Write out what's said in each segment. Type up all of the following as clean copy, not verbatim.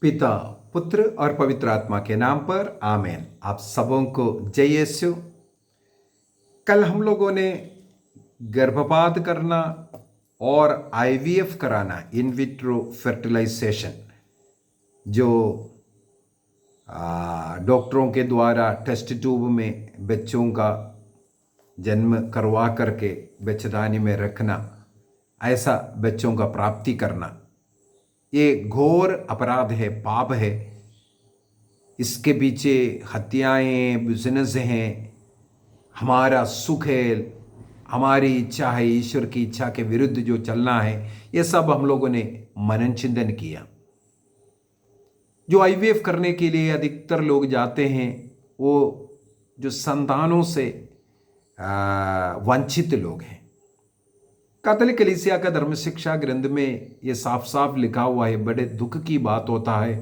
पिता, पुत्र और पवित्र आत्मा के नाम पर आमीन। आप सबों को जय यीशु। कल हम लोगों ने गर्भपात करना और आईवीएफ कराना, इन विट्रो फर्टिलाइजेशन, जो डॉक्टरों के द्वारा टेस्ट ट्यूब में बच्चों का जन्म करवा करके बच्चेदानी में रखना, ऐसा बच्चों का प्राप्ति करना, ये घोर अपराध है, पाप है। इसके पीछे हत्याएं, बिजनेस हैं, हमारा सुख है, हमारी इच्छा है, ईश्वर की इच्छा के विरुद्ध जो चलना है, ये सब हम लोगों ने मनन चिंतन किया। जो आईवीएफ करने के लिए अधिकतर लोग जाते हैं, वो जो संतानों से वंचित लोग हैं। कैथोलिक कलीसिया का धर्म शिक्षा ग्रंथ में ये साफ साफ लिखा हुआ है। बड़े दुख की बात होता है,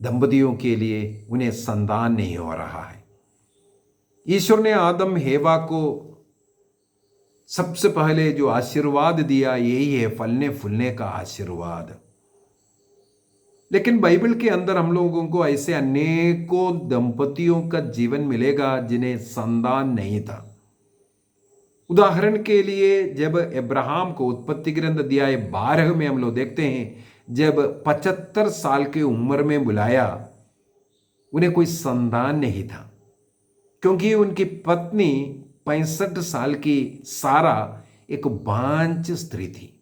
दंपतियों के लिए उन्हें संतान नहीं हो रहा है। ईश्वर ने आदम हेवा को सबसे पहले जो आशीर्वाद दिया, यही है फलने फूलने का आशीर्वाद। लेकिन बाइबल के अंदर हम लोगों को ऐसे अनेकों दंपतियों का जीवन मिलेगा जिन्हें संतान नहीं था। उदाहरण के लिए, जब अब्राहम को उत्पत्ति ग्रंथ अध्याय 12 में हम लोग देखते हैं, जब 75 साल की उम्र में बुलाया, उन्हें कोई संतान नहीं था, क्योंकि उनकी पत्नी 65 साल की सारा एक बांझ स्त्री थी।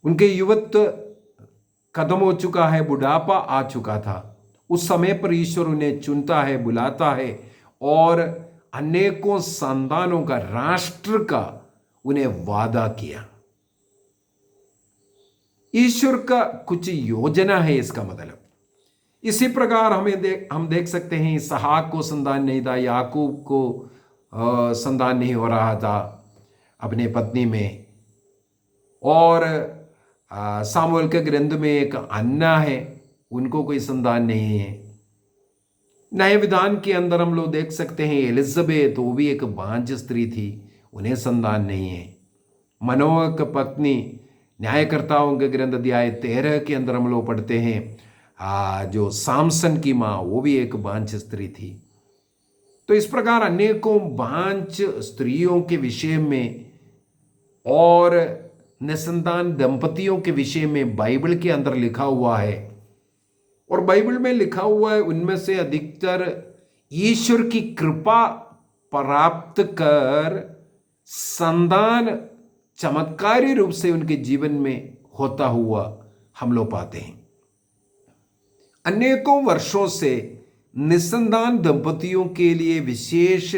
उनके युवत्व खत्म हो चुका है, बुढ़ापा आ चुका था। उस समय पर ईश्वर उन्हें चुनता है, बुलाता है और अनेकों संतानों का, राष्ट्र का उन्हें वादा किया। ईश्वर का कुछ योजना है, इसका मतलब। इसी प्रकार हम देख सकते हैं, इसहाक को संतान नहीं था, याकूब को संतान नहीं हो रहा था अपने पत्नी में, और सामुएल के ग्रंथ में एक अन्ना है, उनको कोई संतान नहीं है। नए विधान के अंदर हम लोग देख सकते हैं एलिजाबेथ, वो भी एक बांझ स्त्री थी, उन्हें संतान नहीं है। मनोह की पत्नी, न्यायकर्ताओं के ग्रंथ अध्याय 13 के अंदर हम लोग पढ़ते हैं, जो सामसन की माँ, वो भी एक बांझ स्त्री थी। तो इस प्रकार अनेकों बांझ स्त्रियों के विषय में और निसंतान दंपतियों के विषय में बाइबल के अंदर लिखा हुआ है। और बाइबल में लिखा हुआ है, उनमें से अधिकतर ईश्वर की कृपा प्राप्त कर संतान चमत्कारी रूप से उनके जीवन में होता हुआ हम लोग पाते हैं। अनेकों वर्षों से निसंतान दंपतियों के लिए विशेष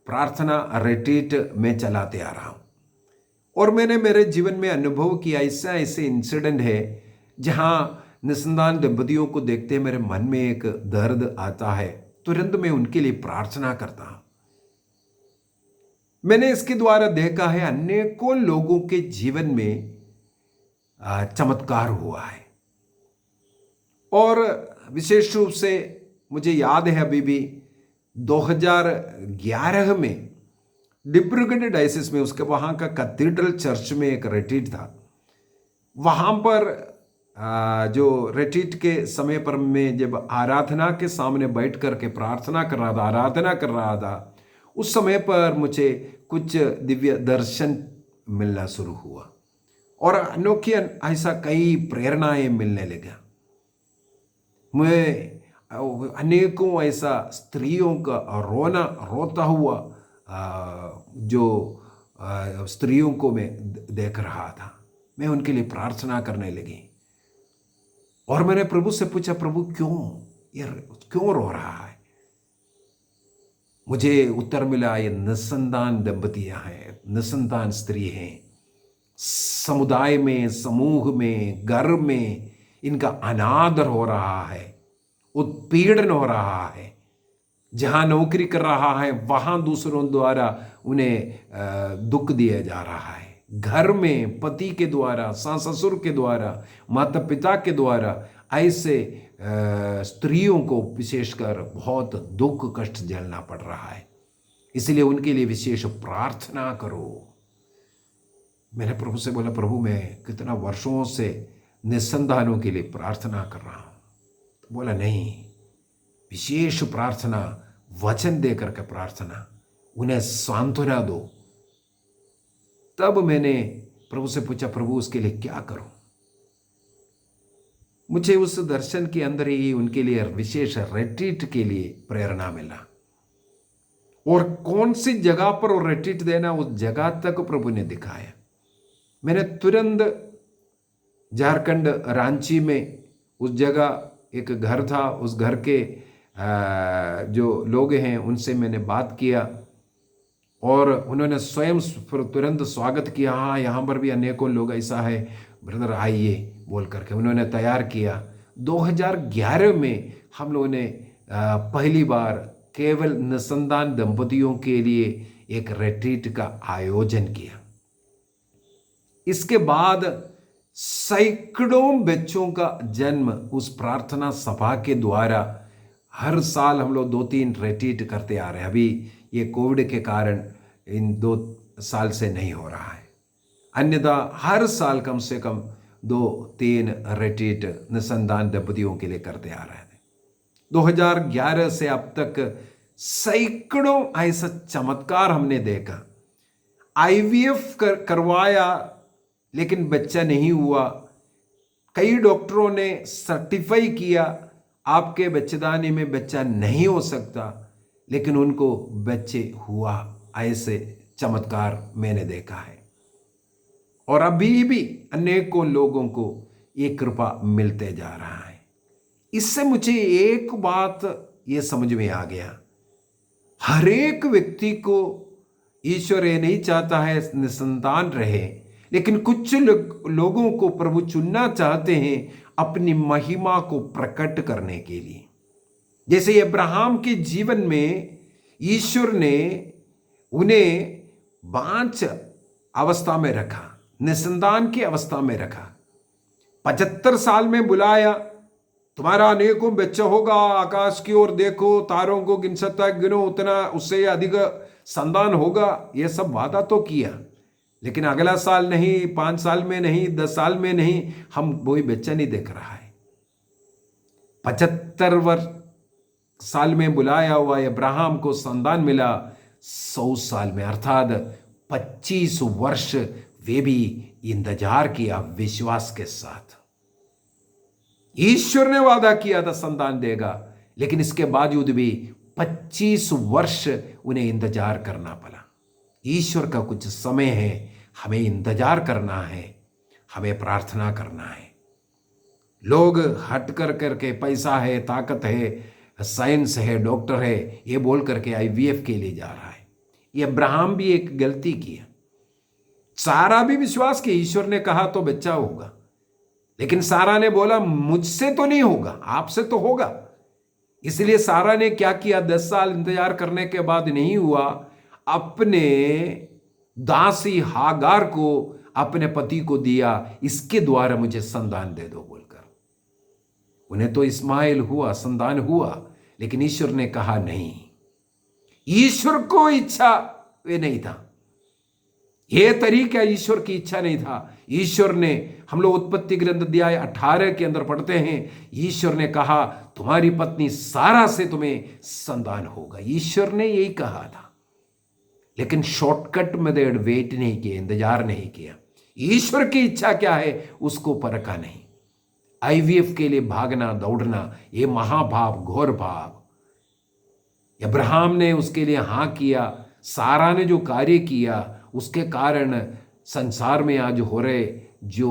प्रार्थना रिट्रीट में चलाते आ रहा हूं, और मैंने मेरे जीवन में अनुभव किया, ऐसे इंसिडेंट है जहां निसंतान दंपतियों को देखते मेरे मन में एक दर्द आता है, तुरंत मैं उनके लिए प्रार्थना करता हूं। मैंने इसके द्वारा देखा है अनेकों लोगों के जीवन में चमत्कार हुआ है। और विशेष रूप से मुझे याद है, अभी भी 2011 में डिब्रूगढ़ डायसिस में, उसके वहाँ का कैथेड्रल चर्च में एक रिट्रीट था। वहाँ पर जो रिट्रीट के समय पर मैं जब आराधना के सामने बैठ करके प्रार्थना कर रहा था, आराधना कर रहा था, उस समय पर मुझे कुछ दिव्य दर्शन मिलना शुरू हुआ और अनोखी ऐसा कई प्रेरणाएं मिलने लगा। मैं अनेकों ऐसा स्त्रियों का रोता हुआ जो स्त्रियों को मैं देख रहा था। मैं उनके लिए प्रार्थना करने लगी और मैंने प्रभु से पूछा, प्रभु क्यों रो रहा है? मुझे उत्तर मिला, ये निसंतान दंपतियां हैं, निसंतान स्त्री हैं। समुदाय में, समूह में, घर में इनका अनादर हो रहा है, उत्पीड़न हो रहा है। जहां नौकरी कर रहा है वहां दूसरों द्वारा उन्हें दुख दिया जा रहा है। घर में पति के द्वारा, सास ससुर के द्वारा, माता पिता के द्वारा ऐसे स्त्रियों को विशेषकर बहुत दुख कष्ट झेलना पड़ रहा है। इसलिए उनके लिए विशेष प्रार्थना करो। मैंने प्रभु से बोला, प्रभु मैं कितना वर्षों से निसंतानों के लिए प्रार्थना कर रहा हूँ। तो बोला नहीं, विशेष प्रार्थना, वचन दे करके प्रार्थना, उन्हें सांत्वना दो। तब मैंने प्रभु से पूछा, प्रभु उसके लिए क्या करूं? मुझे उस दर्शन के अंदर ही उनके लिए विशेष रिट्रीट के लिए प्रेरणा मिला, और कौन सी जगह पर वो रिट्रीट देना, उस जगह तक प्रभु ने दिखाया। मैंने तुरंत झारखंड रांची में उस जगह एक घर था, उस घर के जो लोग हैं उनसे मैंने बात किया, और उन्होंने स्वयं तुरंत स्वागत किया। हाँ, यहाँ पर भी अनेकों लोग ऐसा है, ब्रदर आइए बोल करके उन्होंने तैयार किया। 2011 में हम लोगों ने पहली बार केवल निसंतान दंपतियों के लिए एक रिट्रीट का आयोजन किया। इसके बाद सैकड़ों बच्चों का जन्म उस प्रार्थना सभा के द्वारा हर साल हम लोग 2-3 रिट्रीट करते आ रहे हैं। अभी ये कोविड के कारण इन 2 साल से नहीं हो रहा है, अन्यथा हर साल कम से कम 2-3 रिट्रीट निसंतान दंपतियों के लिए करते आ रहे थे। 2011 से अब तक सैकड़ों ऐसा चमत्कार हमने देखा। IVF करवाया लेकिन बच्चा नहीं हुआ। कई डॉक्टरों ने सर्टिफाई किया आपके बच्चेदानी में बच्चा नहीं हो सकता, लेकिन उनको बच्चे हुआ। ऐसे चमत्कार मैंने देखा है, और अभी भी अनेकों लोगों को ये कृपा मिलते जा रहा है। इससे मुझे एक बात ये समझ में आ गया, हर एक व्यक्ति को ईश्वर ये नहीं चाहता है निसंतान रहे, लेकिन कुछ लोगों को प्रभु चुनना चाहते हैं अपनी महिमा को प्रकट करने के लिए। जैसे अब्राहम के जीवन में ईश्वर ने उन्हें बांझ अवस्था में रखा, निसंतान की अवस्था में रखा, 75 साल में बुलाया, तुम्हारा अनेकों बच्चा होगा, आकाश की ओर देखो, तारों को गिन सकता है गिनो, उतना उससे अधिक संतान होगा। यह सब वादा तो किया, लेकिन अगला साल नहीं, 5 साल में नहीं, 10 साल में नहीं, हम वही बच्चा नहीं देख रहा है। 75 साल में बुलाया हुआ अब्राहम को संतान मिला 100 साल में, अर्थात 25 वर्ष वे भी इंतजार किया विश्वास के साथ। ईश्वर ने वादा किया था संतान देगा, लेकिन इसके बावजूद भी 25 वर्ष उन्हें इंतजार करना पड़ा। ईश्वर का कुछ समय है, हमें इंतजार करना है, हमें प्रार्थना करना है। लोग हट कर करके पैसा है, ताकत है, साइंस है, डॉक्टर है, ये बोल करके IVF के लिए जा रहा है। ये अब्राहम भी एक गलती किया। सारा भी विश्वास की ईश्वर ने कहा तो बच्चा होगा, लेकिन सारा ने बोला मुझसे तो नहीं होगा, आपसे तो होगा। इसलिए सारा ने क्या किया, 10 साल इंतजार करने के बाद नहीं हुआ, अपने दासी हागार को अपने पति को दिया, इसके द्वारा मुझे संतान दे दो बोलकर। उन्हें तो इस्माइल हुआ, संतान हुआ, लेकिन ईश्वर ने कहा नहीं। ईश्वर को इच्छा वे नहीं था, यह तरीका ईश्वर की इच्छा नहीं था। ईश्वर ने, हम लोग उत्पत्ति ग्रंथ अध्याय 18 के अंदर पढ़ते हैं, ईश्वर ने कहा तुम्हारी पत्नी सारा से तुम्हें संतान होगा। ईश्वर ने यही कहा था, लेकिन शॉर्टकट मेथड वेट नहीं किया, इंतजार नहीं किया। ईश्वर की इच्छा क्या है उसको परखा नहीं। IVF के लिए भागना दौड़ना, ये महाभाव, घोर भाव। अब्राहम ने उसके लिए हां किया, सारा ने जो कार्य किया उसके कारण संसार में आज हो रहे जो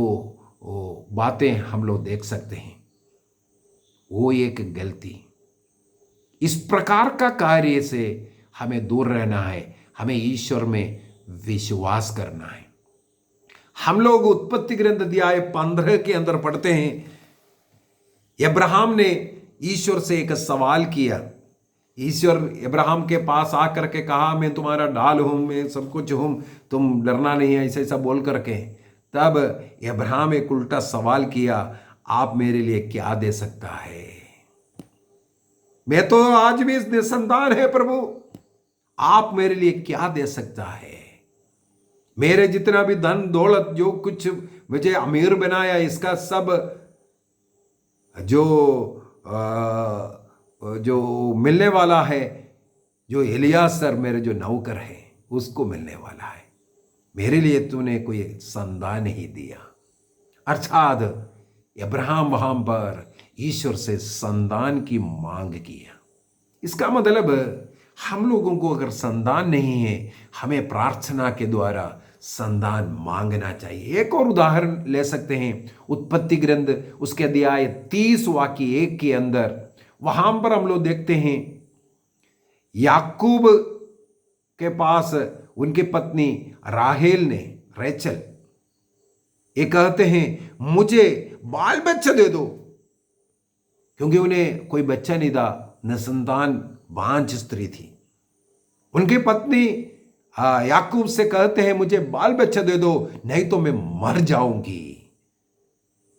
बातें हम लोग देख सकते हैं, वो एक गलती। इस प्रकार का कार्य से हमें दूर रहना है, हमें ईश्वर में विश्वास करना है। हम लोग उत्पत्ति ग्रंथ अध्याय 15 के अंदर पढ़ते हैं, अब्राहम ने ईश्वर से एक सवाल किया। ईश्वर अब्राहम के पास आकर के कहा मैं तुम्हारा ढाल हूं, मैं सब कुछ हूं, तुम डरना नहीं है, ऐसा ऐसा बोल करके। तब अब्राहम एक उल्टा सवाल किया, आप मेरे लिए क्या दे सकता है? मैं तो आज भी निसंतान है प्रभु, आप मेरे लिए क्या दे सकता है? मेरे जितना भी धन दौलत जो कुछ मुझे अमीर बनाया, इसका सब जो जो मिलने वाला है, जो एलियासर मेरे जो नौकर है उसको मिलने वाला है। मेरे लिए तूने कोई संदान नहीं दिया। अर्थात अब्राहम वहां पर ईश्वर से संदान की मांग किया। इसका मतलब हम लोगों को अगर संदान नहीं है, हमें प्रार्थना के द्वारा संदान मांगना चाहिए। एक और उदाहरण ले सकते हैं, उत्पत्ति ग्रंथ उसके अध्याय 30 वाक्य 1 के अंदर। वहां पर हम लोग देखते हैं याकूब के पास उनकी पत्नी राहेल ने, रेचल, ये कहते हैं मुझे बाल बच्चा दे दो, क्योंकि उन्हें कोई बच्चा नहीं था, निसंतान बांझ स्त्री थी। उनकी पत्नी याकूब से कहते हैं मुझे बाल बच्चा दे दो, नहीं तो मैं मर जाऊंगी,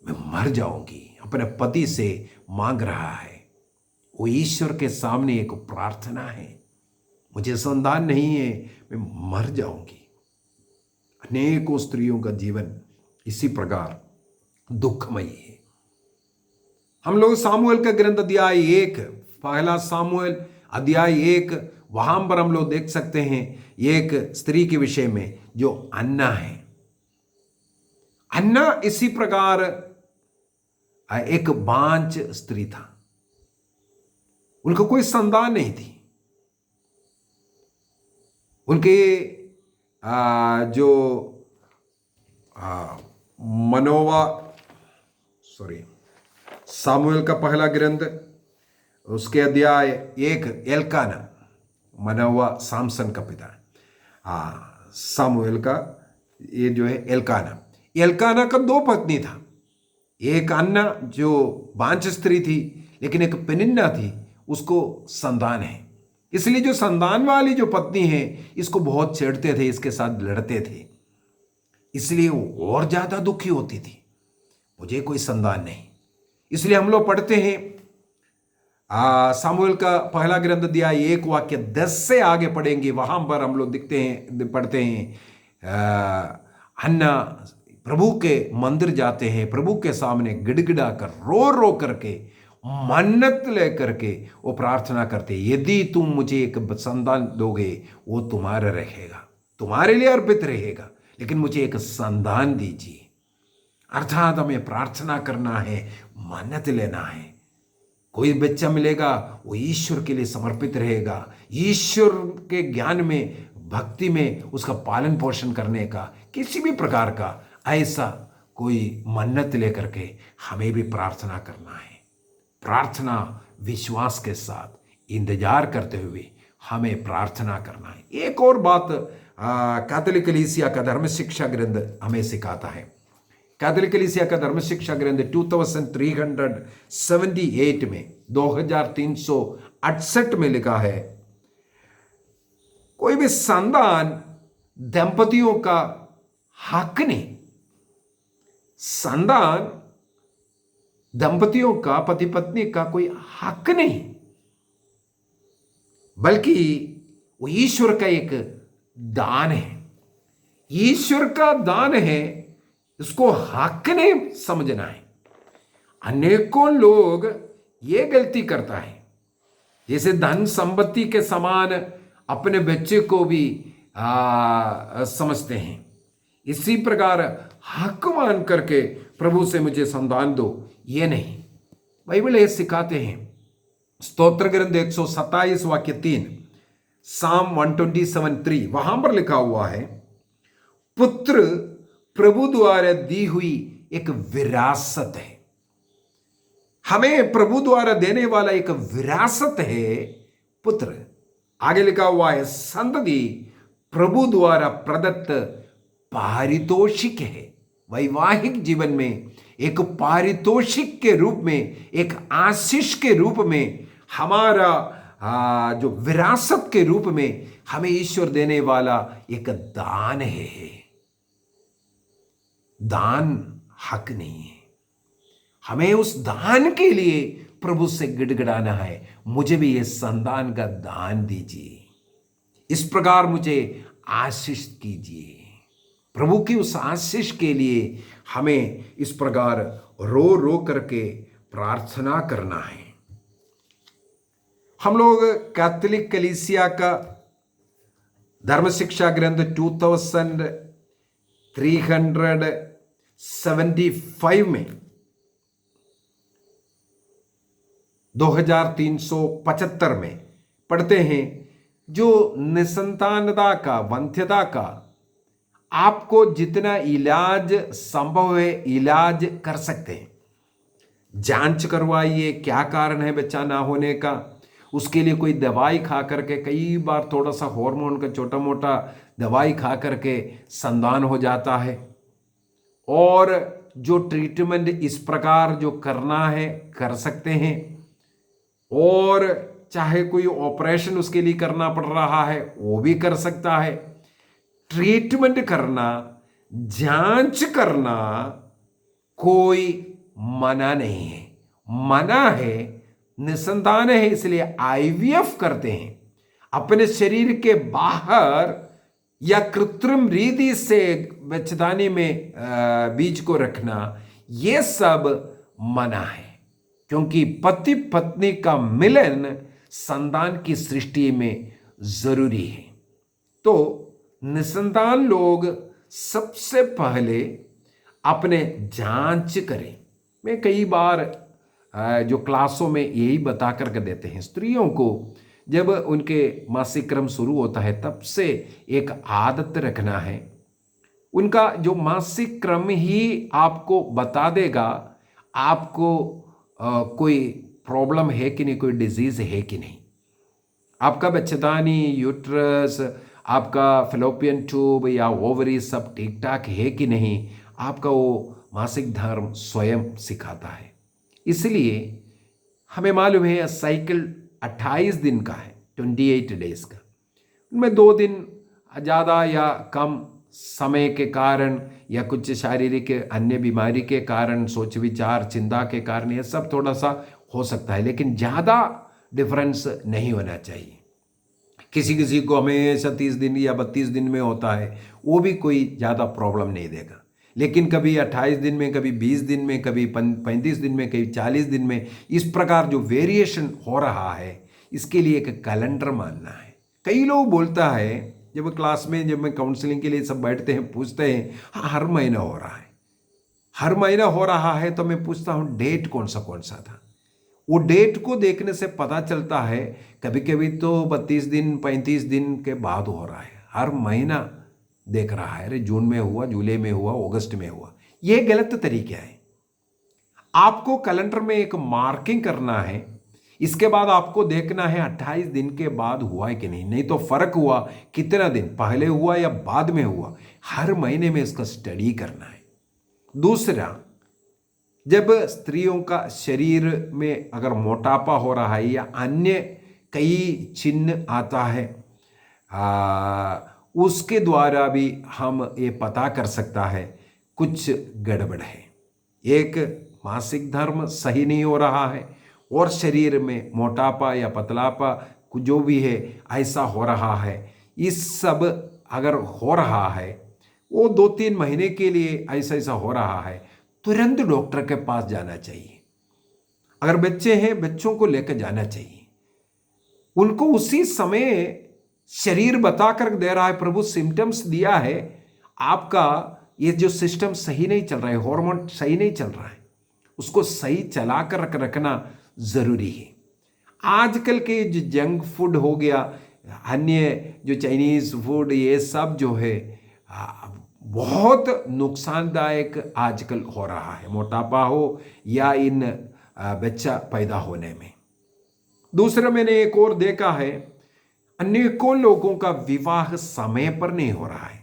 मैं मर जाऊंगी। अपने पति से मांग रहा है। वो ईश्वर के सामने एक प्रार्थना है, मुझे संतान नहीं है, मैं मर जाऊंगी। अनेकों स्त्रियों का जीवन इसी प्रकार दुखमयी है। हम लोग सामुएल का ग्रंथ अध्याय 1, पहला सामुएल अध्याय 1, वहां पर हम लोग देख सकते हैं एक स्त्री के विषय में जो अन्ना है। अन्ना इसी प्रकार एक बांझ स्त्री था, उनका कोई संतान नहीं थी। उनके जो मनोवा सामुएल का पहला ग्रंथ उसके अध्याय 1, एल्काना, मनोवा सामसन का पिता, सामुएल का ये जो है एल्काना का 2 पत्नी था। एक अन्ना जो बांझ स्त्री थी, लेकिन एक पेनिन्ना थी, उसको संतान है। इसलिए जो संतान वाली जो पत्नी है इसको बहुत छेड़ते थे, इसके साथ लड़ते थे, इसलिए वो और ज्यादा दुखी होती थी, मुझे कोई संतान नहीं। इसलिए हम लोग पढ़ते हैं सामुएल का पहला ग्रंथ अध्याय 1 वाक्य 10 से आगे पढ़ेंगे। वहां पर हम लोग पढ़ते हैं हन्ना प्रभु के मंदिर जाते हैं, प्रभु के सामने गिड़गिड़ा कर रो रो करके मन्नत लेकर के वो प्रार्थना करते, यदि तुम मुझे एक संतान दोगे वो तुम्हारा रहेगा, तुम्हारे लिए अर्पित रहेगा, लेकिन मुझे एक संतान दीजिए। अर्थात हमें प्रार्थना करना है, मन्नत लेना है। कोई बच्चा मिलेगा वो ईश्वर के लिए समर्पित रहेगा, ईश्वर के ज्ञान में, भक्ति में उसका पालन पोषण करने का किसी भी प्रकार का ऐसा कोई मन्नत लेकर के हमें भी प्रार्थना करना है। प्रार्थना विश्वास के साथ इंतजार करते हुए हमें प्रार्थना करना है। एक और बात कैथोलिक कलीसिया का धर्म शिक्षा ग्रंथ हमें सिखाता है। कैथोलिक कलीसिया का धर्म शिक्षा ग्रंथ 2378 में 2368 में लिखा है, कोई भी संतान दंपतियों का हक नहीं। संतान दंपतियों का, पति पत्नी का कोई हक नहीं, बल्कि वो ईश्वर का एक दान है। ईश्वर का दान है, इसको हक नहीं समझना है। अनेकों लोग ये गलती करता है, जैसे धन संपत्ति के समान अपने बच्चे को भी समझते हैं। इसी प्रकार हक मान करके प्रभु से मुझे संतान दो, ये नहीं। बाइबल ये सिखाते हैं, स्तोत्र ग्रंथ 127 वाक्य 3, साम 127:3, वहां पर लिखा हुआ है, पुत्र प्रभु द्वारा दी हुई एक विरासत है। हमें प्रभु द्वारा देने वाला एक विरासत है पुत्र। आगे लिखा हुआ है, संतति प्रभु द्वारा प्रदत्त पारितोषिक है। वैवाहिक जीवन में एक पारितोषिक के रूप में, एक आशीष के रूप में, हमारा जो विरासत के रूप में हमें ईश्वर देने वाला एक दान है। दान हक नहीं है। हमें उस दान के लिए प्रभु से गिड़गिड़ाना है, मुझे भी ये संतान का दान दीजिए, इस प्रकार मुझे आशीष कीजिए। प्रभु की उस आशीष के लिए हमें इस प्रकार रो रो करके प्रार्थना करना है। हम लोग कैथोलिक कलीसिया का धर्म शिक्षा ग्रंथ 2375 में 2375 में पढ़ते हैं, जो निसंतानता का, वंध्यता का आपको जितना इलाज संभव है इलाज कर सकते हैं। जांच करवाइए, क्या कारण है बच्चा ना होने का। उसके लिए कोई दवाई खा करके, कई बार थोड़ा सा हार्मोन का छोटा मोटा दवाई खा करके संतान हो जाता है। और जो ट्रीटमेंट इस प्रकार जो करना है कर सकते हैं। और चाहे कोई ऑपरेशन उसके लिए करना पड़ रहा है वो भी कर सकता है। ट्रीटमेंट करना, जांच करना कोई मना नहीं है। मना है, निसंतान है इसलिए आईवीएफ करते हैं। अपने शरीर के बाहर या कृत्रिम रीति से बच्चेदानी में बीज को रखना, यह सब मना है, क्योंकि पति पत्नी का मिलन संतान की सृष्टि में जरूरी है। तो निसंतान लोग सबसे पहले अपने जांच करें। मैं कई बार जो क्लासों में यही बता करके देते हैं, स्त्रियों को जब उनके मासिक क्रम शुरू होता है तब से एक आदत रखना है। उनका जो मासिक क्रम ही आपको बता देगा आपको कोई प्रॉब्लम है कि नहीं, कोई डिजीज है कि नहीं। आपका बच्चेदानी, यूट्रस, आपका फेलोपियन ट्यूब या ओवरी सब ठीक ठाक है कि नहीं, आपका वो मासिक धर्म स्वयं सिखाता है। इसलिए हमें मालूम है साइकिल 28 दिन का है, 28 डेज का। उनमें 2 दिन ज़्यादा या कम समय के कारण या कुछ शारीरिक अन्य बीमारी के कारण, सोच विचार चिंता के कारण, ये सब थोड़ा सा हो सकता है, लेकिन ज़्यादा डिफरेंस नहीं होना चाहिए। किसी किसी को हमेशा 30 दिन या 32 दिन में होता है, वो भी कोई ज़्यादा प्रॉब्लम नहीं देगा। लेकिन कभी 28 दिन में, कभी 20 दिन में, कभी 35 दिन में, कभी 40 दिन में, इस प्रकार जो वेरिएशन हो रहा है, इसके लिए एक कैलेंडर मानना है। कई लोग बोलता है, जब क्लास में जब मैं काउंसलिंग के लिए सब बैठते हैं, पूछते हैं, हाँ हर महीना हो रहा है, हर महीना हो रहा है। तो मैं पूछता हूँ डेट कौन सा था। वो डेट को देखने से पता चलता है कभी कभी तो 32 दिन 35 दिन के बाद हो रहा है। हर महीना देख रहा है, अरे जून में हुआ, जुलाई में हुआ, अगस्त में हुआ। यह गलत तरीका है। आपको कैलेंडर में एक मार्किंग करना है, इसके बाद आपको देखना है 28 दिन के बाद हुआ है कि नहीं। नहीं तो फर्क हुआ कितना दिन पहले हुआ या बाद में हुआ, हर महीने में इसका स्टडी करना है। दूसरा, जब स्त्रियों का शरीर में अगर मोटापा हो रहा है या अन्य कई चिन्ह आता है, उसके द्वारा भी हम ये पता कर सकता है कुछ गड़बड़ है। एक मासिक धर्म सही नहीं हो रहा है और शरीर में मोटापा या पतलापा जो भी है ऐसा हो रहा है। इस सब अगर हो रहा है, वो 2-3 महीने के लिए ऐसा हो रहा है, तुरंत डॉक्टर के पास जाना चाहिए। अगर बच्चे हैं, बच्चों को लेकर जाना चाहिए। उनको उसी समय शरीर बता कर दे रहा है, प्रभु सिम्टम्स दिया है, आपका ये जो सिस्टम सही नहीं चल रहा है, हार्मोन सही नहीं चल रहा है, उसको सही चला कर रखना जरूरी है। आजकल के जो जंक फूड हो गया, अन्य जो चाइनीज फूड, ये सब जो है बहुत नुकसानदायक आजकल हो रहा है, मोटापा हो या इन बच्चा पैदा होने में। दूसरा, मैंने एक और देखा है, अनेकों लोगों का विवाह समय पर नहीं हो रहा है।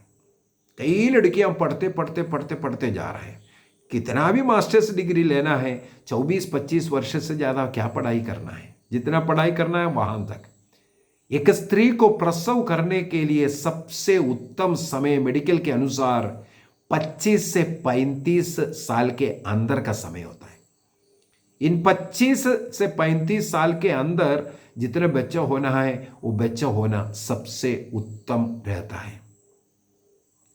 कई लड़कियां पढ़ते जा रहे हैं। कितना भी मास्टर्स डिग्री लेना है, 24-25 वर्ष से ज़्यादा क्या पढ़ाई करना है। जितना पढ़ाई करना है वहां तक। एक स्त्री को प्रसव करने के लिए सबसे उत्तम समय मेडिकल के अनुसार 25 से 35 साल के अंदर का समय होता है। इन 25 से 35 साल के अंदर जितना बच्चा होना है, वो बच्चा होना सबसे उत्तम रहता है।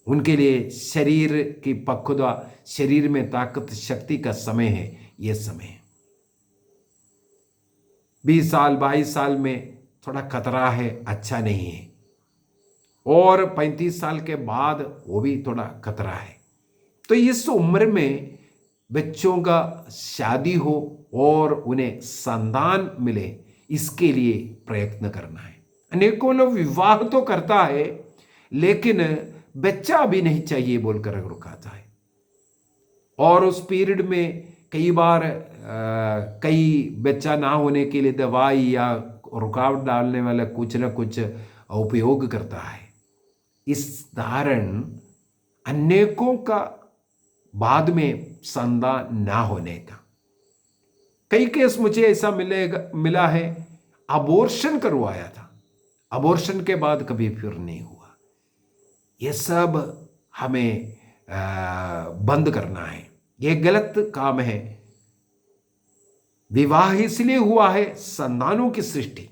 उनके लिए शरीर की पक्वता, शरीर में ताकत शक्ति का समय है। ये समय 20 साल 22 साल में थोड़ा खतरा है, अच्छा नहीं है, और 35 साल के बाद वो भी थोड़ा खतरा है। तो इस उम्र में बच्चों का शादी हो और उन्हें संतान मिले, इसके लिए प्रयत्न करना है। अनेकों लोग विवाह तो करता है लेकिन बच्चा भी नहीं चाहिए बोलकर रुकाता है, और उस पीरियड में कई बार कई बच्चा ना होने के लिए दवाई या रुकावट डालने वाला कुछ ना कुछ उपयोग करता है। इस कारण अनेकों का बाद में संतान ना होने का कई केस मुझे ऐसा मिला है, अबॉर्शन करवाया था, अबॉर्शन के बाद कभी फिर नहीं हुआ। ये सब हमें बंद करना है, ये गलत काम है। विवाह इसलिए हुआ है संतानों की सृष्टि,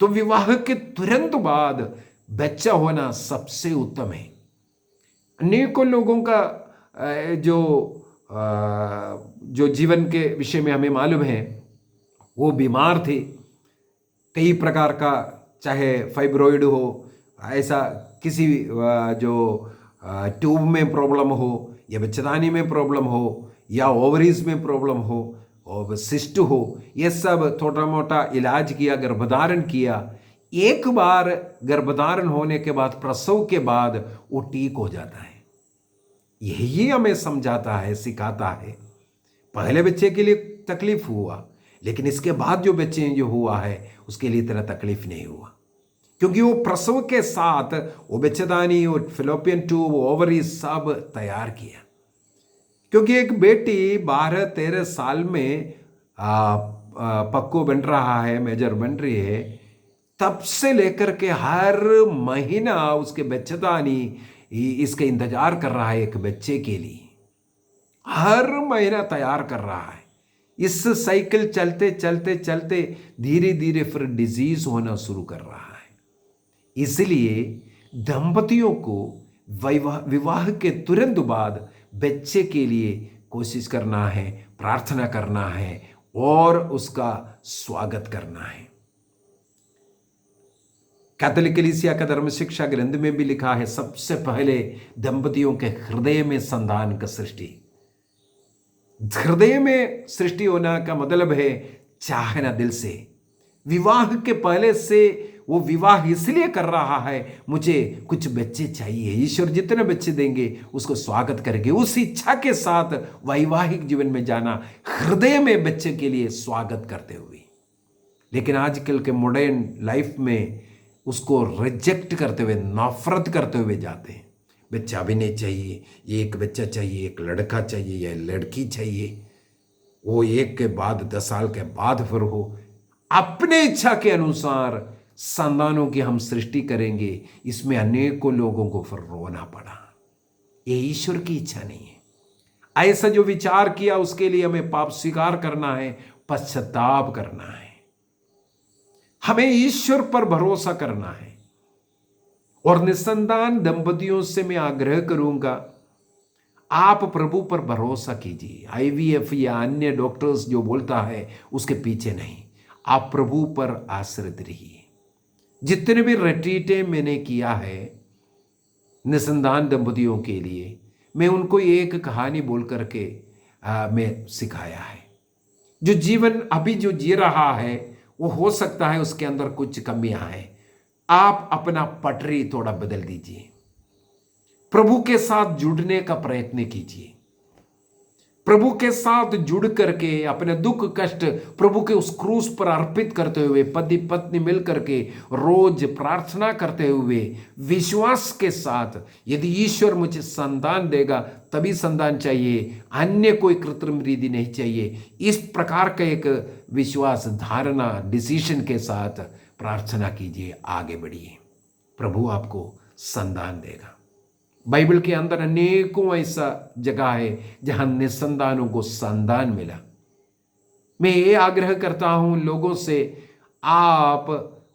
तो विवाह के तुरंत बाद बच्चा होना सबसे उत्तम है। अनेकों लोगों का जो जीवन के विषय में हमें मालूम है, वो बीमार थे कई प्रकार का, चाहे फाइब्रॉइड हो, ऐसा किसी जो ट्यूब में प्रॉब्लम हो, या बच्चेदानी में प्रॉब्लम हो, या ओवरीज में प्रॉब्लम हो, और सिस्ट हो, ये सब छोटा मोटा इलाज किया, गर्भधारण किया। एक बार गर्भधारण होने के बाद, प्रसव के बाद वो ठीक हो जाता है। यही हमें समझाता है, सिखाता है। पहले बच्चे के लिए तकलीफ हुआ, लेकिन इसके बाद जो बच्चे जो हुआ है उसके लिए इतना तकलीफ नहीं हुआ, क्योंकि वो प्रसव के साथ वो बच्चेदानी, वो फिलोपियन ट्यूब, ओवरी सब तैयार किया। क्योंकि एक बेटी 12-13 साल में पक्को बन रहा है, मेजर बन रही है, तब से लेकर के हर महीना उसके बच्चेदानी इसका इंतजार कर रहा है, एक बच्चे के लिए हर महीना तैयार कर रहा है। इस साइकिल चलते चलते चलते धीरे धीरे फिर डिजीज होना शुरू कर रहा है। इसलिए दंपतियों को विवाह के तुरंत बाद बच्चे के लिए कोशिश करना है, प्रार्थना करना है और उसका स्वागत करना है। कैथोलिक कलीसिया का धर्म शिक्षा ग्रंथ में भी लिखा है, सबसे पहले दंपतियों के हृदय में संतान का सृष्टि। हृदय में सृष्टि होना का मतलब है चाहना दिल से। विवाह के पहले से वो विवाह इसलिए कर रहा है, मुझे कुछ बच्चे चाहिए, ईश्वर जितने बच्चे देंगे उसको स्वागत करेंगे, उस इच्छा के साथ वैवाहिक जीवन में जाना, हृदय में बच्चे के लिए स्वागत करते हुए। लेकिन आजकल के मॉडर्न लाइफ में उसको रिजेक्ट करते हुए, नफरत करते हुए जाते हैं। बच्चा भी नहीं चाहिए, एक बच्चा चाहिए, एक लड़का चाहिए या लड़की चाहिए, वो एक के बाद 10 साल के बाद फिर हो। अपने इच्छा के अनुसार संतानों की हम सृष्टि करेंगे, इसमें अनेकों लोगों को फिर रोना पड़ा। ये ईश्वर की इच्छा नहीं है। ऐसा जो विचार किया उसके लिए हमें पाप स्वीकार करना है, पश्चाताप करना है, हमें ईश्वर पर भरोसा करना है। और निसंतान दंपतियों से मैं आग्रह करूंगा, आप प्रभु पर भरोसा कीजिए। IVF या अन्य डॉक्टर्स जो बोलता है उसके पीछे नहीं, आप प्रभु पर आश्रित रहिए। जितने भी रिट्रीटें मैंने किया है निसंतान दंपतियों के लिए, मैं उनको एक कहानी बोल करके मैं सिखाया है। जो जीवन अभी जो जी रहा है वो हो सकता है उसके अंदर कुछ कमियां हैं, आप अपना पटरी थोड़ा बदल दीजिए, प्रभु के साथ जुड़ने का प्रयत्न कीजिए। प्रभु के साथ जुड़ करके अपने दुख कष्ट प्रभु के उस क्रूस पर अर्पित करते हुए, पति पत्नी मिल करके रोज प्रार्थना करते हुए विश्वास के साथ, यदि ईश्वर मुझे संतान देगा तभी संतान चाहिए, अन्य कोई कृत्रिम रीति नहीं चाहिए, इस प्रकार का एक विश्वास, धारणा, डिसीजन के साथ प्रार्थना कीजिए, आगे बढ़िए, प्रभु आपको संतान देगा। बाइबल के अंदर अनेकों ऐसा जगह है जहां निसंतानों को संतान मिला। मैं ये आग्रह करता हूं लोगों से, आप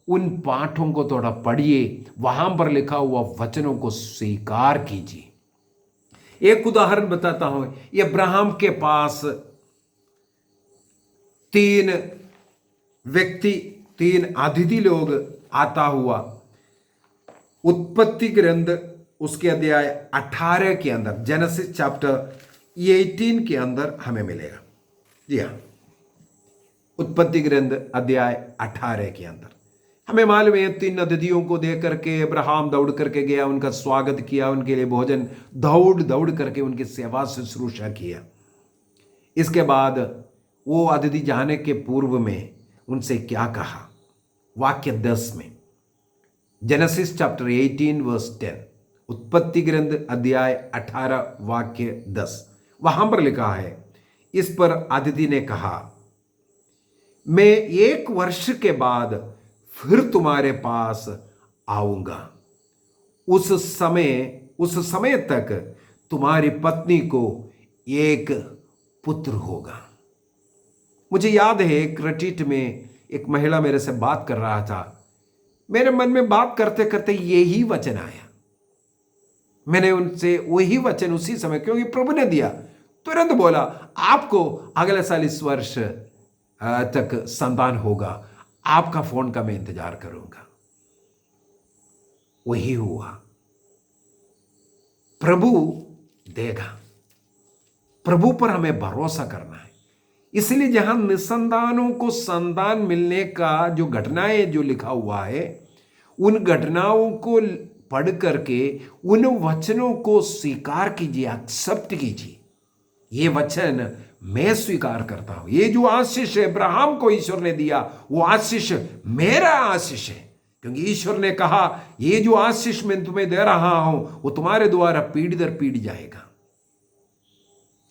उन पाठों को थोड़ा पढ़िए, वहां पर लिखा हुआ वचनों को स्वीकार कीजिए। एक उदाहरण बताता हूं। अब्राहम के पास तीन व्यक्ति, तीन अतिथि लोग आता हुआ उत्पत्ति ग्रंथ उसके अध्याय 18 के अंदर, जेनेसिस चैप्टर 18 के अंदर हमें मिलेगा। जी हाँ, उत्पत्ति ग्रंथ अध्याय 18 के अंदर हमें मालूम है, तीन अतिथियों को देख करके अब्राहम दौड़ करके गया, उनका स्वागत किया, उनके लिए भोजन दौड़ दौड़ करके उनकी सेवा शुश्रूषा किया। इसके बाद वो अतिथि जाने के पूर्व में उनसे क्या कहा, वाक्य 10 में, जेनेसिस चैप्टर 18 वर्स 10, उत्पत्ति ग्रंथ अध्याय 18 वाक्य 10, वहां पर लिखा है, इस पर अतिथि ने कहा, मैं 1 वर्ष के बाद फिर तुम्हारे पास आऊंगा। उस समय तक तुम्हारी पत्नी को एक पुत्र होगा। मुझे याद है, एक रिट्रीट में एक महिला मेरे से बात कर रहा था। मेरे मन में बात करते करते यही वचन आया। मैंने उनसे वही वचन उसी समय, क्योंकि प्रभु ने दिया, तुरंत बोला, आपको अगले साल इस वर्ष तक संतान होगा, आपका फोन का मैं इंतजार करूंगा। वही हुआ। प्रभु देगा। प्रभु पर हमें भरोसा करना है। इसलिए जहां निसंतानों को संतान मिलने का जो घटनाएं जो लिखा हुआ है, उन घटनाओं को पढ़ करके उन वचनों को स्वीकार कीजिए, एक्सेप्ट कीजिए। ये वचन मैं स्वीकार करता हूं। ये जो आशीष अब्राहम को ईश्वर ने दिया, वो आशीष मेरा आशीष है, क्योंकि ईश्वर ने कहा, ये जो आशीष मैं तुम्हें दे रहा हूं वो तुम्हारे द्वारा पीढ़ी दर पीढ़ी जाएगा।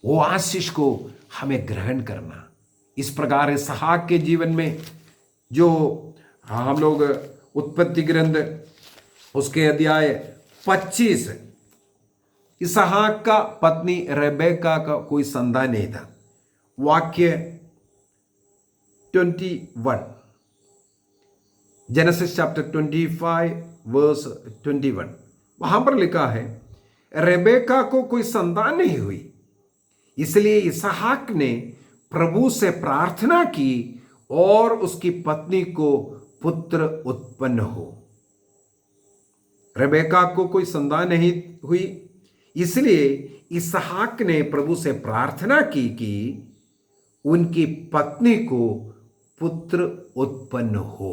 वो आशीष को हमें ग्रहण करना। इस प्रकार इसहाक के जीवन में जो हम लोग उत्पत्ति ग्रंथ उसके अध्याय 25, इसहाक का पत्नी रेबेका का कोई संतान नहीं था। वाक्य 21, जेनेसिस चैप्टर 25 वर्स 21, वहां पर लिखा है, रेबेका को कोई संतान नहीं हुई, इसलिए इसहाक ने प्रभु से प्रार्थना की और उसकी पत्नी को पुत्र उत्पन्न हो। रेबेका को कोई संतान नहीं हुई, इसलिए इसहाक ने प्रभु से प्रार्थना की कि उनकी पत्नी को पुत्र उत्पन्न हो।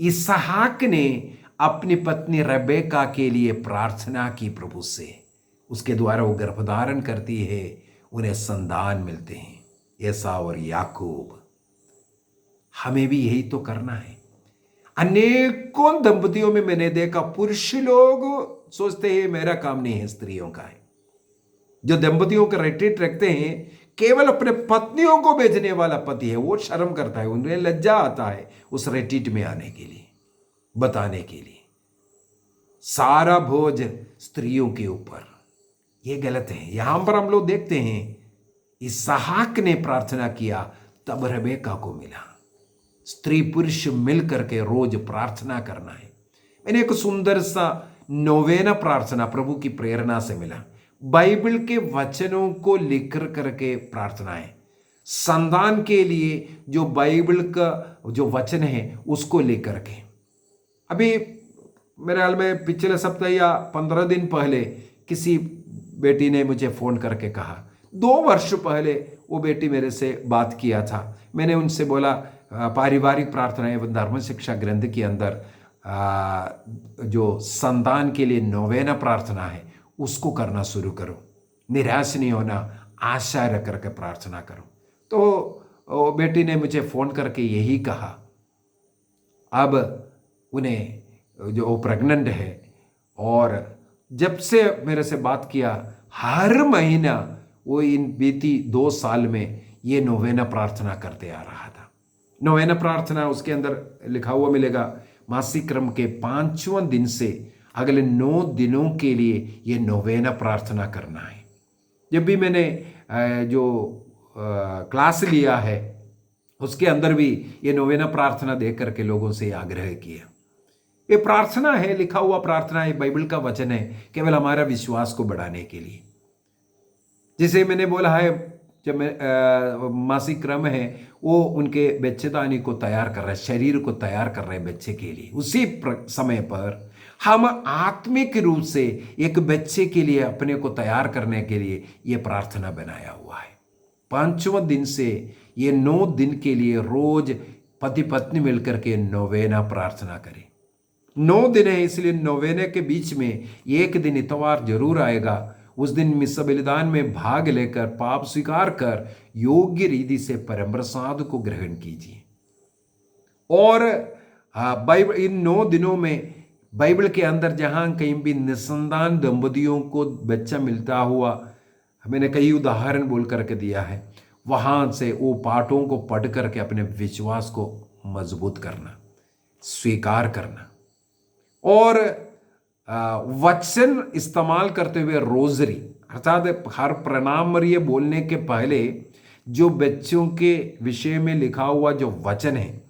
इसहाक ने अपनी पत्नी रेबेका के लिए प्रार्थना की प्रभु से, उसके द्वारा वो गर्भधारण करती है, उन्हें संतान मिलते हैं, एसाव और याकूब। हमें भी यही तो करना है। अनेकों दंपतियों में मैंने देखा, पुरुष लोग सोचते हैं मेरा काम नहीं है, स्त्रियों का है। जो दंपतियों का रिट्रीट रखते हैं, केवल अपने पत्नियों को भेजने वाला पति है, वो शर्म करता है, उन्हें लज्जा आता है उस रिट्रीट में आने के लिए, बताने के लिए सारा बोझ स्त्रियों के ऊपर। ये गलत है। यहां पर हम लोग देखते हैं, इसहाक ने प्रार्थना किया, तब रेबेका को मिला। स्त्री पुरुष मिल करके रोज प्रार्थना करना है। मैंने एक सुंदर सा नोवेना प्रार्थना प्रभु की प्रेरणा से मिला। बाइबल के वचनों को लिख करके प्रार्थनाएं, संतान के लिए जो बाइबल का जो वचन है उसको लेकर के। अभी मेरे हाल में पिछले सप्ताह या 15 दिन पहले किसी बेटी ने मुझे फोन करके कहा, 2 वर्ष पहले वो बेटी मेरे से बात किया था। मैंने उनसे बोला, पारिवारिक प्रार्थना एवं धर्म शिक्षा ग्रंथ के अंदर जो संतान के लिए नोवेना प्रार्थना है उसको करना शुरू करो, निराश नहीं होना, आशा रख करके प्रार्थना करो। तो बेटी ने मुझे फोन करके यही कहा। अब उन्हें जो वो प्रेग्नेंट है, और जब से मेरे से बात किया, हर महीना वो इन बीती 2 साल में ये नोवेना प्रार्थना करते आ रहा था। नोवेना प्रार्थना उसके अंदर लिखा हुआ मिलेगा, मासिक क्रम के 5वें दिन से अगले 9 दिनों के लिए ये नोवेना प्रार्थना करना है। जब भी मैंने जो क्लास लिया है उसके अंदर भी ये नोवेना प्रार्थना देख करके लोगों से आग्रह किया। ये प्रार्थना है, लिखा हुआ प्रार्थना है, बाइबल का वचन है, केवल हमारा विश्वास को बढ़ाने के लिए। जिसे मैंने बोला है, जब मासिक क्रम है वो उनके बच्चेदानी को तैयार कर रहे हैं, शरीर को तैयार कर रहे हैं बच्चे के लिए, उसी समय पर हम आत्मिक रूप से एक बच्चे के लिए अपने को तैयार करने के लिए ये प्रार्थना बनाया हुआ है। 5वें दिन से ये 9 दिन के लिए रोज पति पत्नी मिलकर के नोवेना प्रार्थना करें। 9 दिन है, इसलिए नोवेने के बीच में एक दिन इतवार जरूर आएगा। उस दिन मिस्सा बलिदान में भाग लेकर पाप स्वीकार कर योग्य रीति से परम प्रसाद को ग्रहण कीजिए। और बाइबल इन 9 दिनों में बाइबल के अंदर जहां कहीं भी निसंतान दंपतियों को बच्चा मिलता हुआ मैंने कई उदाहरण बोल करके दिया है, वहां से वो पाठों को पढ़ करके अपने विश्वास को मजबूत करना, स्वीकार करना और वचन इस्तेमाल करते हुए रोजरी, अर्थात हर प्रणाम मरिये बोलने के पहले जो बच्चों के विषय में लिखा हुआ जो वचन है,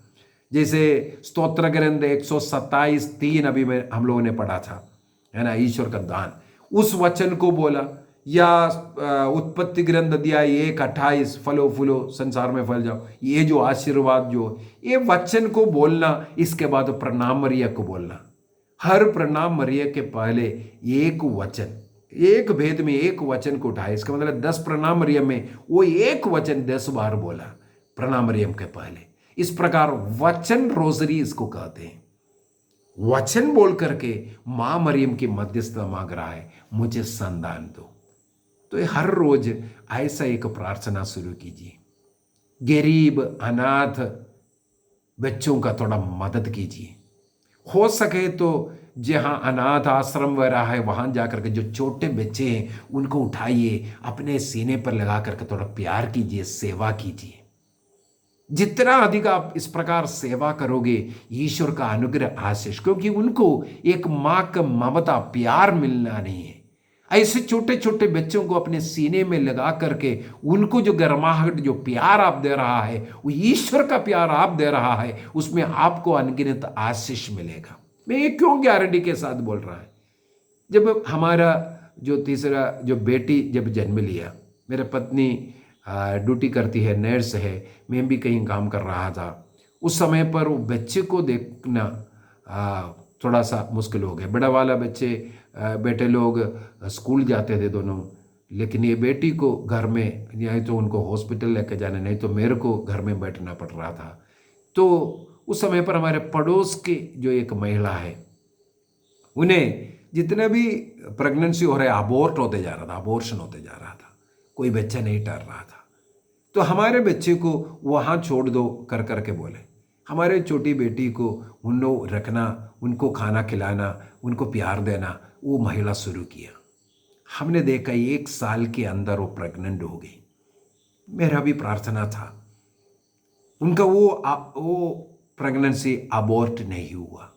जैसे स्तोत्र ग्रंथ 127:3 अभी में हम लोगों ने पढ़ा था, है ना, ईश्वर का दान, उस वचन को बोला, या उत्पत्ति ग्रंथ अध्याय 1:28 फलो फूलो संसार में फैल जाओ, ये जो आशीर्वाद जो ये वचन को बोलना, इसके बाद प्रणाम मरिया को बोलना। हर प्रणाम मरिया के पहले एक वचन, एक भेद में एक वचन को उठाए, इसका मतलब 10 प्रणाम मरियम में वो एक वचन 10 बार बोला प्रणाम मरियम के पहले। इस प्रकार वचन रोजरी इसको कहते हैं। वचन बोल करके मां मरियम की मध्यस्थता मांग रहा है, मुझे संतान दो। तो हर रोज ऐसा एक प्रार्थना शुरू कीजिए। गरीब अनाथ बच्चों का थोड़ा मदद कीजिए, हो सके तो जहाँ अनाथ आश्रम वगैरह है वहाँ जाकर के जो छोटे बच्चे हैं उनको उठाइए, अपने सीने पर लगा करके थोड़ा प्यार कीजिए, सेवा कीजिए। जितना अधिक आप इस प्रकार सेवा करोगे, ईश्वर का अनुग्रह आशीष, क्योंकि उनको एक माँ का ममता प्यार मिलना नहीं है। ऐसे छोटे छोटे बच्चों को अपने सीने में लगा करके उनको जो गर्माहट, जो प्यार आप दे रहा है, वो ईश्वर का प्यार आप दे रहा है, उसमें आपको अनगिनत आशीष मिलेगा। मैं ये क्यों गारंटी के साथ बोल रहा है? जब हमारा जो तीसरा जो बेटी जब जन्म लिया, मेरे पत्नी ड्यूटी करती है, नर्स है, मैं भी कहीं काम कर रहा था, उस समय पर वो बच्चे को देखना थोड़ा सा मुश्किल हो गया। बड़ा वाला बेटे लोग स्कूल जाते थे दोनों, लेकिन ये बेटी को घर में, या तो उनको हॉस्पिटल लेके जाना, नहीं तो मेरे को घर में बैठना पड़ रहा था। तो उस समय पर हमारे पड़ोस की जो एक महिला है, उन्हें जितने भी प्रेगनेंसी हो रहे अबॉर्ट होते जा रहा था, अबॉर्शन होते जा रहा था, कोई बच्चा नहीं टल रहा था। तो हमारे बच्चे को वहाँ छोड़ दो कर करके बोले, हमारे छोटी बेटी को उनको रखना, उनको खाना खिलाना, उनको प्यार देना, वो महिला शुरू किया। हमने देखा 1 साल के अंदर वो प्रेग्नेंट हो गई। मेरा भी प्रार्थना था उनका वो प्रेगनेंसी अबॉर्ट नहीं हुआ।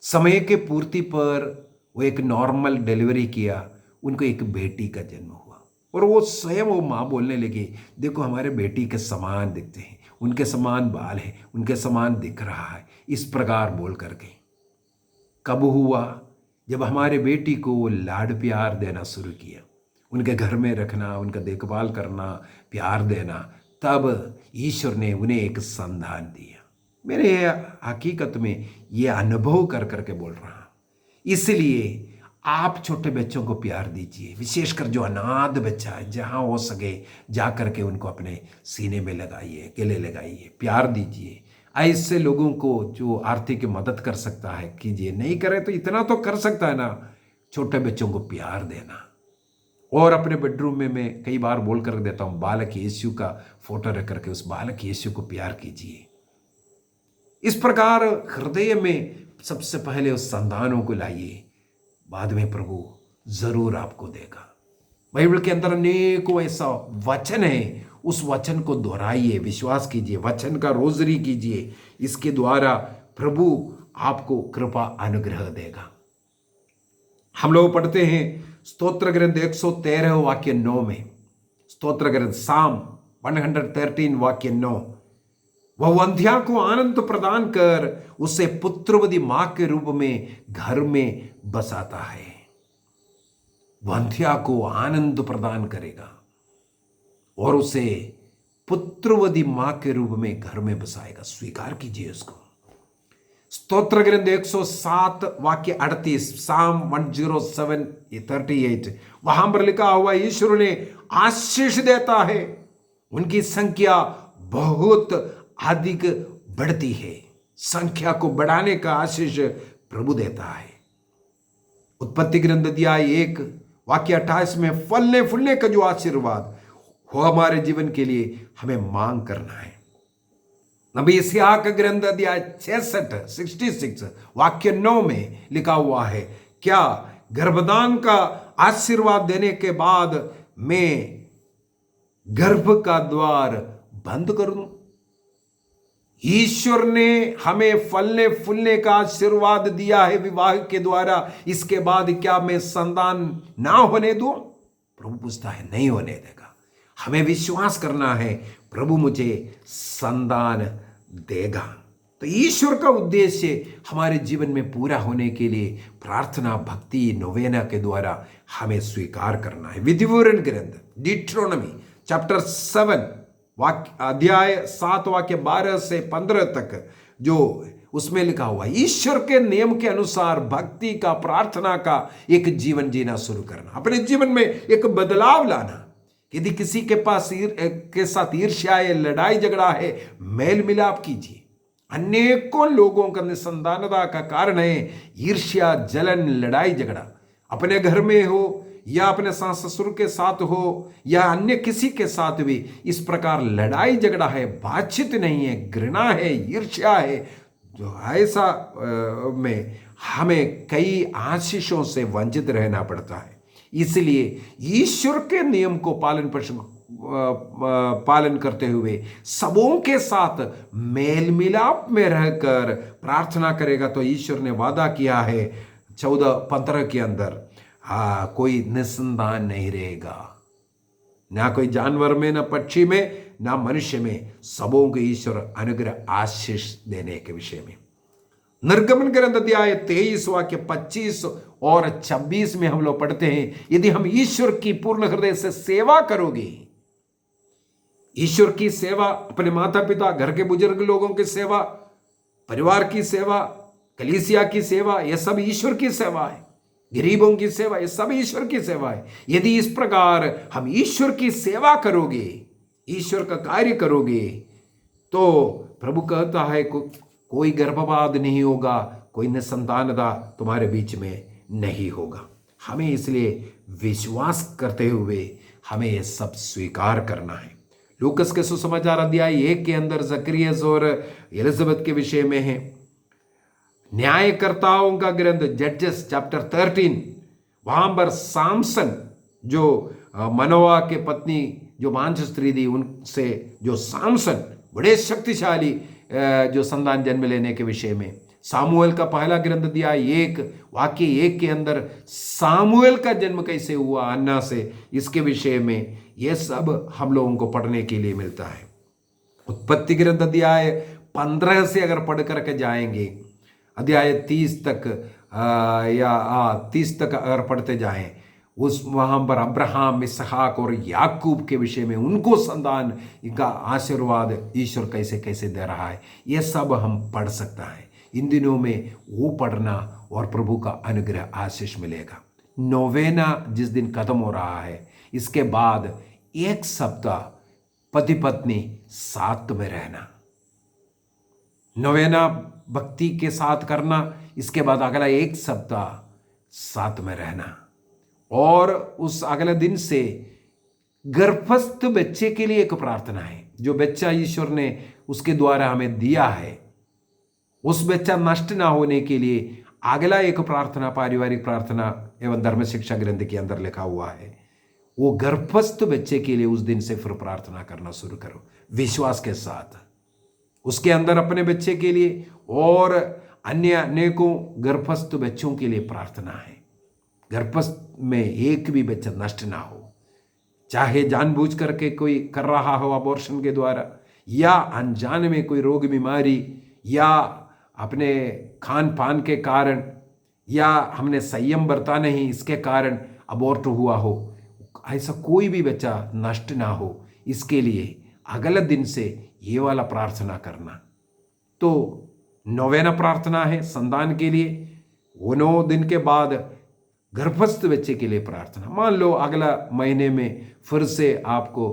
समय के पूर्ति पर वो एक नॉर्मल डिलीवरी किया, उनको एक बेटी का जन्म हुआ। और वो स्वयं वो माँ बोलने लगी, देखो हमारे बेटी के समान दिखते हैं, उनके समान बाल है, उनके समान दिख रहा है, इस प्रकार बोल करके। कब हुआ? जब हमारे बेटी को वो लाड प्यार देना शुरू किया, उनके घर में रखना, उनका देखभाल करना, प्यार देना, तब ईश्वर ने उन्हें एक संतान दिया। मेरे हकीकत में ये अनुभव कर करके बोल रहा हूँ। इसलिए आप छोटे बच्चों को प्यार दीजिए, विशेषकर जो अनाथ बच्चा है, जहाँ हो सके जा करके उनको अपने सीने में लगाइए, गले लगाइए, प्यार दीजिए। ऐसे लोगों को जो आर्थिक मदद कर सकता है कीजिए, नहीं करे तो इतना तो कर सकता है ना, छोटे बच्चों को प्यार देना। और अपने बेडरूम में मैं कई बार बोल कर देता हूँ, बालक यीशु का फोटो रख करके उस बालक यीशु को प्यार कीजिए। इस प्रकार हृदय में सबसे पहले उस संतानों को लाइए, बाद में प्रभु जरूर आपको देगा। बाइबल के अंदर अनेकों ऐसा वचन है, उस वचन को दोहराइए, विश्वास कीजिए, वचन का रोजरी कीजिए। इसके द्वारा प्रभु आपको कृपा अनुग्रह देगा। हम लोग पढ़ते हैं स्तोत्र ग्रंथ 113 वाक्य 9 में, स्तोत्र ग्रंथ साम 113 वाक्य 9। वह वंध्या को आनंद प्रदान कर उसे पुत्रवती मां के रूप में घर में बसाता है। वंध्या को आनंद प्रदान करेगा और उसे पुत्रवती मां के रूप में घर में बसाएगा। स्वीकार कीजिए उसको। स्तोत्र ग्रंथ 107 वाक्य 38, साम 107:38, वहां पर लिखा हुआ ईश्वर ने आशीष देता है, उनकी संख्या बहुत अधिक बढ़ती है। संख्या को बढ़ाने का आशीष प्रभु देता है। उत्पत्ति ग्रंथ अध्याय 1 वाक्य 28 में फलने फूलने का जो आशीर्वाद वो हमारे जीवन के लिए हमें मांग करना है। नबी इसहाक ग्रंथ अध्याय 66 वाक्य 9 में लिखा हुआ है, क्या गर्भदान का आशीर्वाद देने के बाद मैं गर्भ का द्वार बंद कर दूं? ईश्वर ने हमें फलने फूलने का आशीर्वाद दिया है विवाह के द्वारा, इसके बाद क्या मैं संतान ना होने दूं? प्रभु पूछता है, नहीं होने देगा। हमें विश्वास करना है, प्रभु मुझे संतान देगा। तो ईश्वर का उद्देश्य हमारे जीवन में पूरा होने के लिए प्रार्थना, भक्ति, नोवेना के द्वारा हमें स्वीकार करना है। विधिवरण ग्रंथ डिट्रोनमी चैप्टर 7 अध्याय 7 वाक्य 12 से 15 तक जो उसमें लिखा हुआ, ईश्वर के नियम के अनुसार भक्ति का, प्रार्थना का एक जीवन जीना शुरू करना, अपने जीवन में एक बदलाव लाना। यदि किसी के पास के साथ ईर्ष्या है, लड़ाई झगड़ा है, मेल मिलाप कीजिए। अनेकों लोगों का निसंतानता का कारण है ईर्ष्या, जलन, लड़ाई झगड़ा। अपने घर में हो या अपने सास ससुर के साथ हो या अन्य किसी के साथ भी इस प्रकार लड़ाई झगड़ा है, बातचीत नहीं है, घृणा है, ईर्ष्या है, जो ऐसा में हमें कई आशीषों से वंचित रहना पड़ता है। इसलिए ईश्वर के नियम को पालन करते हुए सबों के साथ मेल मिलाप में रहकर प्रार्थना करेगा तो ईश्वर ने वादा किया है 14:15 के अंदर, कोई निसंतान नहीं रहेगा, ना कोई जानवर में, ना पक्षी में, ना मनुष्य में। सबों को ईश्वर अनुग्रह आशीष देने के विषय में। निर्गमन ग्रंथ अध्याय 23 वाक्य 25 और 26 में हम लोग पढ़ते हैं, यदि हम ईश्वर की पूर्ण हृदय से सेवा करोगे, ईश्वर की सेवा, अपने माता पिता, घर के बुजुर्ग लोगों की सेवा, परिवार की सेवा, कलीसिया की सेवा, यह सब ईश्वर की सेवा है। गरीबों की सेवा, यह सब ईश्वर की सेवा है। यदि इस प्रकार हम ईश्वर की सेवा करोगे, ईश्वर का कार्य करोगे, तो प्रभु कहता है कोई गर्भपात नहीं होगा, कोई निसंतानता तुम्हारे बीच में नहीं होगा। हमें इसलिए विश्वास करते हुए हमें यह सब स्वीकार करना है। लूकस के सुसमाचार अध्याय 1 के अंदर जकरियस और एलिजाबेथ के विषय में है। न्यायकर्ताओं का ग्रंथ जजेस चैप्टर 13, वहां पर सामसन जो मनोआ के पत्नी जो मांस स्त्री थी, उनसे जो सामसन बड़े शक्तिशाली जो संतान जन्म लेने के विषय में। सामुएल का पहला ग्रंथ अध्याय 1 वाक्य 1 के अंदर सामुएल का जन्म कैसे हुआ अन्ना से, इसके विषय में यह सब हम लोगों को पढ़ने के लिए मिलता है। उत्पत्ति ग्रंथ अध्याय 15 से अगर पढ़ करके जाएंगे, अध्याय 30 तक या 30 तक अगर पढ़ते जाएं, उस वहाँ पर अब्राहम, इसहाक और याकूब के विषय में, उनको संतान का आशीर्वाद ईश्वर कैसे कैसे दे रहा है, यह सब हम पढ़ सकता है। इन दिनों में वो पढ़ना और प्रभु का अनुग्रह आशीष मिलेगा। नोवेना जिस दिन खत्म हो रहा है, इसके बाद 1 सप्ताह पति पत्नी साथ में रहना, नोवेना भक्ति के साथ करना, इसके बाद अगला 1 सप्ताह साथ में रहना, और उस अगले दिन से गर्भस्थ बच्चे के लिए एक प्रार्थना है। जो बच्चा ईश्वर ने उसके द्वारा हमें दिया है, उस बच्चा नष्ट ना होने के लिए अगला एक प्रार्थना, पारिवारिक प्रार्थना एवं धर्म शिक्षा ग्रंथ के अंदर लिखा हुआ है। वो गर्भस्थ बच्चे के लिए उस दिन से फिर प्रार्थना करना शुरू करो विश्वास के साथ। उसके अंदर अपने बच्चे के लिए और अन्य अनेकों गर्भस्थ बच्चों के लिए प्रार्थना है। गर्भस्थ में एक भी बच्चा नष्ट ना हो, चाहे जानबूझ करके कोई कर रहा हो अबॉर्शन के द्वारा, या अनजाने में कोई रोग बीमारी, या अपने खान पान के कारण, या हमने संयम बरता नहीं इसके कारण अबॉर्ट हुआ हो, ऐसा कोई भी बच्चा नष्ट ना हो, इसके लिए अगले दिन से ये वाला प्रार्थना करना। तो नौवेना प्रार्थना है संतान के लिए, वो 9 दिन के बाद गर्भस्थ बच्चे के लिए प्रार्थना। मान लो अगला महीने में फिर से आपको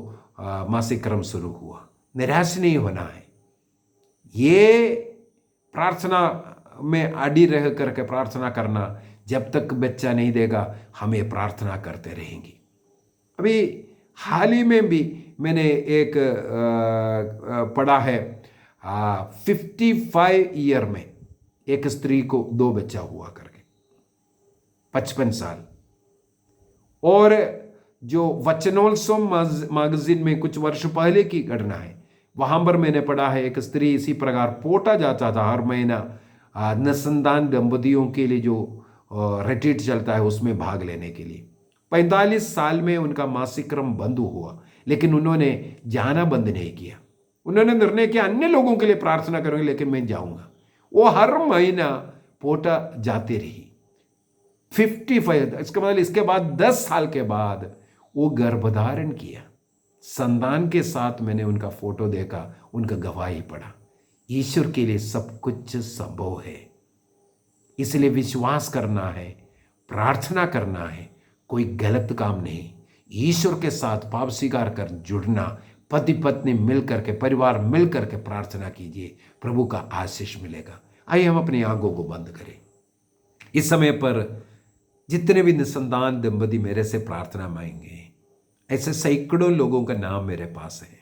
मासिक क्रम शुरू हुआ, निराश नहीं होना है। ये प्रार्थना में अड़ी रह करके प्रार्थना करना, जब तक बच्चा नहीं देगा हम ये प्रार्थना करते रहेंगे। अभी हाल ही में भी मैंने एक पढ़ा है, 55 ईयर में एक स्त्री को 2 बच्चा हुआ करके, 55 साल। और जो वचनोत्सव मैगजीन में कुछ वर्ष पहले की घटना है, वहां पर मैंने पढ़ा है एक स्त्री इसी प्रकार पोटा जाता था हर महीना, निसंतान दंपतियों के लिए जो रिट्रीट चलता है उसमें भाग लेने के लिए। 45 साल में उनका मासिक क्रम बंद हुआ, लेकिन उन्होंने जाना बंद नहीं किया। उन्होंने निर्णय किया अन्य लोगों के लिए प्रार्थना करूंगी लेकिन मैं जाऊंगा। वो हर महीना पोटा जाती रही। 55, इसका मतलब इसके बाद 10 साल के बाद वो गर्भधारण किया। संतान के साथ मैंने उनका फोटो देखा, उनका गवाही पढ़ा। ईश्वर के लिए सब कुछ संभव है, इसलिए विश्वास करना है, प्रार्थना करना है, कोई गलत काम नहीं। ईश्वर के साथ पाप स्वीकार कर जुड़ना, पति पत्नी मिल करके, परिवार मिल करके प्रार्थना कीजिए, प्रभु का आशीष मिलेगा। आइए हम अपनी आंखों को बंद करें। इस समय पर जितने भी निसंतान दंपति मेरे से प्रार्थना मांगेंगे, ऐसे सैकड़ों लोगों का नाम मेरे पास है।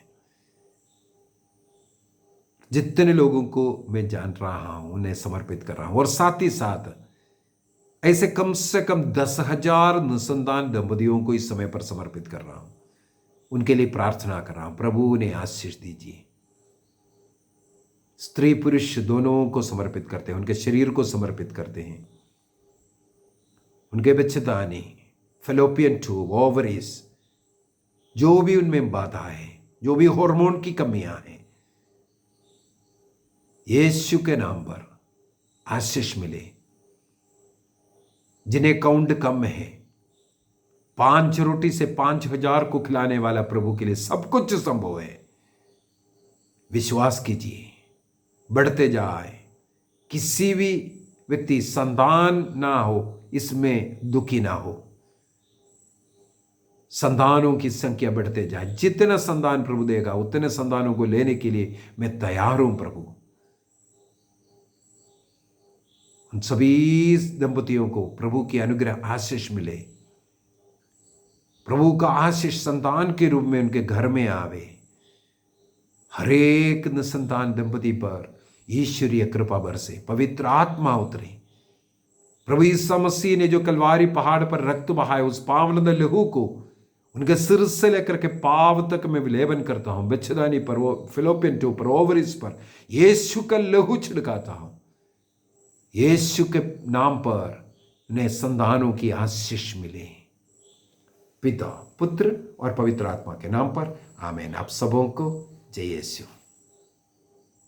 जितने लोगों को मैं जान रहा हूं उन्हें समर्पित कर रहा हूं, और साथ ही साथ ऐसे कम से कम 10,000 निसंतान दंपतियों को इस समय पर समर्पित कर रहा हूं, उनके लिए प्रार्थना कर रहा हूं। प्रभु उन्हें आशीष दीजिए। स्त्री पुरुष दोनों को समर्पित करते हैं, उनके शरीर को समर्पित करते हैं, उनके बच्चेदानी, फेलोपियन ट्यूब, ओवरीज, जो भी उनमें बाधा है, जो भी हार्मोन की कमियां हैं, यीशु के नाम पर आशीष मिले। जिन्हें काउंट कम है, 5 रोटी से 5,000 को खिलाने वाला प्रभु के लिए सब कुछ संभव है। विश्वास कीजिए, बढ़ते जाए। किसी भी व्यक्ति संतान ना हो इसमें दुखी ना हो। संतानों की संख्या बढ़ते जाए। जितना संतान प्रभु देगा उतने संतानों को लेने के लिए मैं तैयार हूं प्रभु। उन सभी दंपतियों को प्रभु की अनुग्रह आशीष मिले। प्रभु का आशीष संतान के रूप में उनके घर में आवे। हर एक निसंतान दंपति पर ईश्वरीय कृपा बरसे, पवित्र आत्मा उतरे। प्रभु यीशु मसीह ने जो कलवारी पहाड़ पर रक्त बहाया, उस पावन लहू को उनके सिर से लेकर के पाव तक मैं विलेपन करता हूं। बच्चेदानी पर, वो फिलोपियन ट्यूब पर, ओवरीज पर यीशु का लहू छिड़काता हूं। यीशु के नाम पर उन्हें संतानों की आशीष मिले। पिता, पुत्र और पवित्र आत्मा के नाम पर आमीन। आप सबों को जय यीशु।